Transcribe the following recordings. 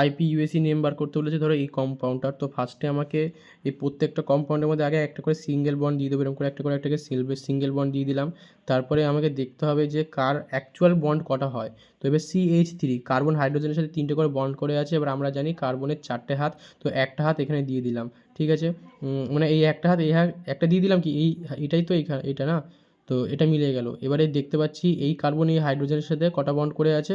IPUAC name বার করতে বলেছে ধরো এই কম্পাউন্ডার। তো ফার্স্টে আমাকে এই প্রত্যেকটা কম্পাউন্ডের মধ্যে আগে একটা করে সিঙ্গেল বন্ড দিয়ে দেবো, এরকম করে একটা করে একটাকে সিঙ্গেল বন্ড দিয়ে দিলাম। তারপরে আমাকে দেখতে হবে যে কার অ্যাকচুয়াল বন্ড কটা হয়। তো এবার CH3 কার্বন হাইড্রোজেনের সাথে 3টে করে বন্ড করে আছে। এবার আমরা জানি কার্বনের 4টে হাত, তো একটা হাত এখানে দিয়ে দিলাম, ঠিক আছে। মানে এই একটা হাত এই হাত একটা দিয়ে দিলাম, কি এটাই তো এটা না, তো এটা মিলে গেল। এবারে দেখতে পাচ্ছি এই কার্বন এই হাইড্রোজেনের সাথে কটা বন্ড করে আছে,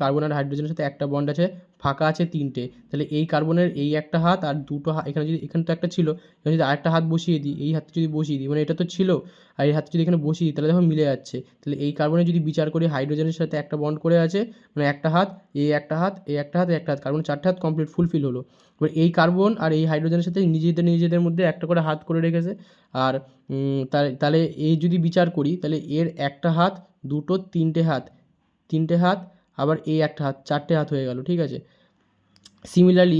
কার্বন আর হাইড্রোজেনের সাথে একটা বন্ড আছে, ফাঁকা আছে 3টে। তাহলে এই কার্বনের এই একটা হাত আর দুটো হাত, এখানে তো একটা ছিল, এখানে যদি আরেকটা হাত বসিয়ে দিই, এই হাতটা যদি বসিয়ে দিই, মানে এটা তো ছিল, আর এই হাতটা যদি এখানে বসিয়ে দিই তাহলে দেখো মিলে যাচ্ছে। তাহলে এই কার্বনে যদি বিচার করি হাইড্রোজেনের সাথে একটা বন্ড করে আছে, মানে একটা হাত, এই একটা হাত, এই একটা হাত, এই একটা হাত, কার্বনের 4টে হাত কমপ্লিট ফুলফিল হলো। এবার এই কার্বন আর এই হাইড্রোজেনের সাথে নিজেদের মধ্যে একটা করে হাত করে রেখেছে। আর তাহলে এই যদি বিচার করি তাহলে এর একটা হাত, দুটো, 3টে হাত, আবার এই একটা হাত, 4টে হাত হয়ে গেল, ঠিক আছে। সিমিলারলি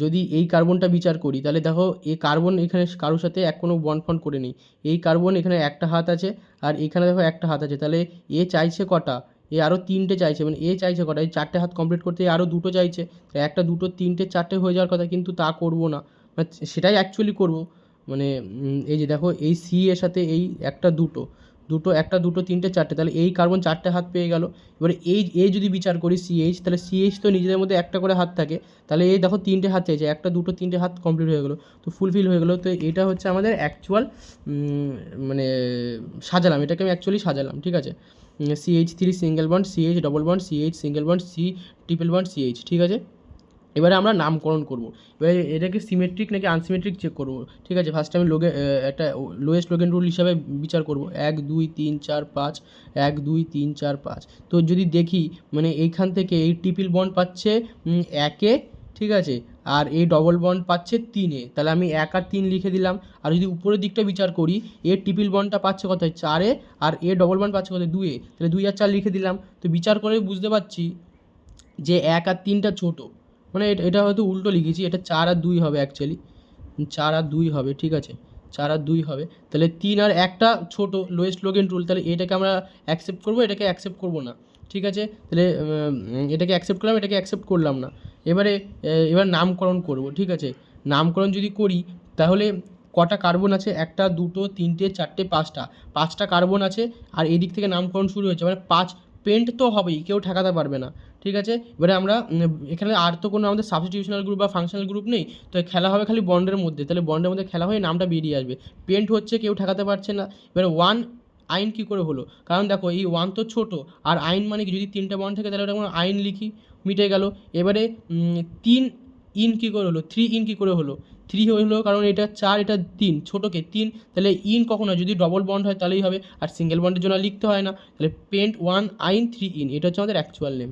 যদি এই কার্বনটা বিচার করি তাহলে দেখো এই কার্বন এখানে কারোর সাথে কোনো বন্ড ফন্ড করে নেই। এই কার্বন এখানে একটা হাত আছে, আর এখানে দেখো একটা হাত আছে, তাহলে এ চাইছে কটা, এ আরও 3টে চাইছে, মানে এ চাইছে কটা, এই 4টে হাত কমপ্লিট করতে আরও 2টো চাইছে। একটা, দুটো, 3টে, 4টে হয়ে যাওয়ার কথা, কিন্তু তা করবো না, মানে সেটাই অ্যাকচুয়ালি করবো। মানে এই যে দেখো এই সি এর সাথে এই একটা, দুটো, একটা, দুটো, 3টে, 4টে, তাহলে এই কার্বন 4টে হাত পেয়ে গেল। এবারে এই যদি বিচার করি CH, তাহলে CH তো নিজেদের মধ্যে একটা করে হাত থাকে, তাহলে এই দেখো 3টে হাত চাইছে, একটা, দুটো, 3টে হাত কমপ্লিট হয়ে গেলো, তো ফুলফিল হয়ে গেলো। তো এটা হচ্ছে আমাদের অ্যাকচুয়াল, মানে সাজালাম, এটাকে আমি অ্যাকচুয়ালি সাজালাম, ঠিক আছে। CH3 single bond, CH double bond, CH single bond, C triple bond, CH, ঠিক আছে। এবারে আমরা নামকরণ করব। এবারে এটাকে সিমেট্রিক নাকি আনসিমেট্রিক চেক করব, ঠিক আছে। ফার্স্টে আমি একটা লোয়েস্ট লোগেন রুল হিসাবে বিচার করব, 1 2 3 4 5, 1 2 3 4 5। তো যদি দেখি মানে এইখান থেকে এই ট্রিপল বন্ড পাচ্ছে 1-এ, ঠিক আছে, আর এই ডবল বন্ড পাচ্ছে 3-এ, তাহলে আমি 1 আর 3 লিখে দিলাম। আর যদি উপরের দিকটা বিচার করি, এ ট্রিপল বন্ডটা পাচ্ছে কত, 4-এ, আর এ ডবল বন্ড পাচ্ছে কত, 2-এ, তাহলে 2 আর 4 লিখে দিলাম। তো বিচার করে বুঝতে পারছি যে 1 আর 3টা ছোটো, মানে এটা হয়তো উল্টো লিখেছি, এটা 4 আর 2 হবে অ্যাকচুয়ালি, 4 আর 2 হবে, ঠিক আছে, 4 আর 2 হবে। তাহলে 3 আর 1টা ছোটো, লোয়েস্ট লোগেন রুল, তাহলে এটাকে আমরা অ্যাকসেপ্ট করবো, এটাকে অ্যাকসেপ্ট করবো না, ঠিক আছে। তাহলে এটাকে অ্যাকসেপ্ট করলাম, এটাকে অ্যাকসেপ্ট করলাম না। এবার নামকরণ করব, ঠিক আছে। নামকরণ যদি করি তাহলে কটা কার্বন আছে, 1 2 3 4 5টা কার্বন আছে, আর এই দিক থেকে নামকরণ শুরু হয়েছে, মানে 5 পেন্ট তো হবেই, কেউ ঠেকাতে পারবে না, ঠিক আছে। এবারে আমরা এখানে আর তো কোনো আমাদের সাবস্টিটিউশনাল গ্রুপ বা ফাংশনাল গ্রুপ নেই, তো খেলা হবে খালি বন্ডের মধ্যে, তাহলে বন্ডের মধ্যে খেলা হয়ে নামটা বেরিয়ে আসবে, পেন্ট হচ্ছে, কেউ ঠেকাতে পারছে না। এবারে 1 আইন কী করে হলো, কারণ দেখো এই 1 তো ছোটো, আর আইন মানে কি, যদি 3টে বন্ড থাকে তাহলে ওটা আমরা আইন লিখি, মিটে গেল। এবারে 3 ইন কী করে হলো, 3 ইন কী করে হলো, 3 হলো কারণ এটা 4, এটা 3, ছোটোকে 3, তাহলে ইন কখন হয়, যদি ডবল বন্ড হয় তাহলেই হবে, আর সিঙ্গেল বন্ডের জন্য লিখতে হয় না। তাহলে পেন্ট 1 আইন 3 ইন, এটা হচ্ছে আমাদের অ্যাকচুয়াল নেম।